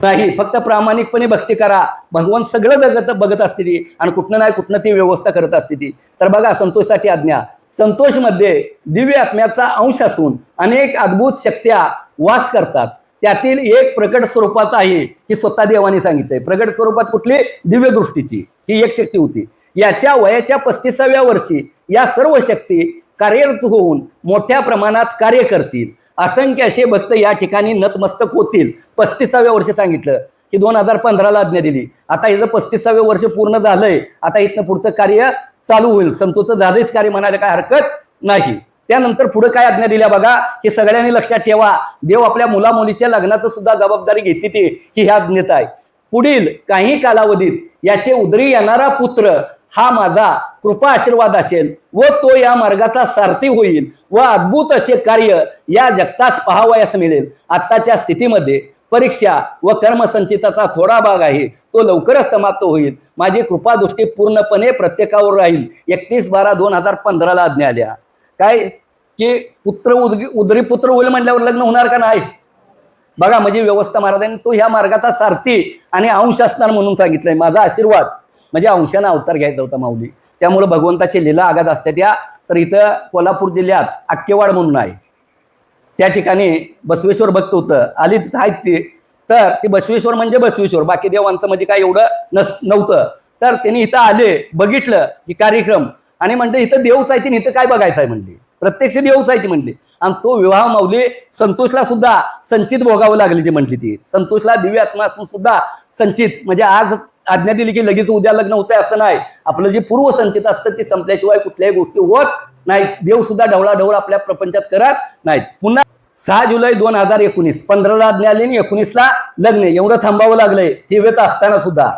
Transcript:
नाही, फक्त प्रामाणिकपणे भक्ती करा. भगवान सगळं बघत असते ती आणि कुठनं नाही कुठनं ती व्यवस्था करत असते ती. तर बघा, संतोषसाठी आज्ञा. संतोषमध्ये दिव्य आत्म्याचा अंश असून अनेक अद्भुत शक्त्या वास करतात. त्यातील एक प्रकट स्वरूपात आहे, ही स्वतः देवाने सांगितलंय. प्रकट स्वरूपात कुठली? दिव्य दृष्टीची ही एक शक्ती होती. याच्या वयाच्या 35व्या वर्षी या सर्व शक्ती कार्यरत होऊन मोठ्या प्रमाणात कार्य करतील. असंख्य असे भक्त या ठिकाणी नतमस्तक होतील. 35व्या वर्षी सांगितलं की 2015ला आज्ञा दिली. आता हिचं 35व्या वर्ष पूर्ण झालंय. आता इथनं पुढचं कार्य चालू होईल. संतोषचं झालंच कार्य म्हणायला काय हरकत नाही. त्यानंतर पुढे काय आज्ञा दिल्या बघा, हे सगळ्यांनी लक्षात ठेवा. देव आपल्या मुलामुलीच्या लग्नाचं सुद्धा जबाबदारी घेते ती ही ह्या आज्ञेत आहे. पुढील काही कालावधीत याचे उदरी येणारा पुत्र हा माझा कृपा आशीर्वाद असेल व तो या मार्गाचा सारथी होईल व अद्भुत असे कार्य या जगतास पाहावयास मिळेल. आत्ताच्या स्थितीमध्ये परीक्षा व कर्मसंचिताचा थोडा भाग आहे, तो लवकरच समाप्त होईल. माझी कृपादृष्टी पूर्णपणे प्रत्येकावर राहील. 31/12/2015ला आज्ञा आल्या काय की पुत्र उदरी पुत्र होईल म्हणल्यावर लग्न होणार का नाही? बघा, म्हणजे व्यवस्था महाराजांनी तो ह्या मार्गाचा सारथी आणि अंश असणार म्हणून सांगितलंय. माझा आशीर्वाद म्हणजे अंशाने अवतार घ्यायचा होता माऊली. त्यामुळे भगवंताची लीला आगाध असते त्या. तर इथं कोल्हापूर जिल्ह्यात आक्केवाड म्हणून आहे, त्या ठिकाणी बसवेश्वर भक्त होतं, आली आहेत ते. तर ते बसवेश्वर म्हणजे बसवेश्वर, बाकी देवांचं म्हणजे काय एवढं नव्हतं. तर त्यांनी इथं आले, बघितलं की कार्यक्रम आणि म्हणते इथं देवच आहे, इथं काय बघायचं आहे म्हणले. प्रत्यक्ष देवच आहे ती म्हणली. आणि तो विवाह माऊली संतोषला सुद्धा संचित भोगावं लागली ती म्हटली. ती संतोषला दिव्य आत्मा असून सुद्धा संचित म्हणजे आज आज्ञा दिली की लगेच उद्या लग्न होतंय असं नाही. आपलं जे पूर्व संचित असतं ते संपल्याशिवाय कुठल्याही गोष्टी होत नाहीत. देव सुद्धा ढवळाढवळ आपल्या प्रपंचात करत नाहीत. पुन्हा 6 जुलै 2019 15ला आज्ञा आली आणि 19ला लग्न. एवढं थांबावं लागलंय सेवेत असताना सुद्धा.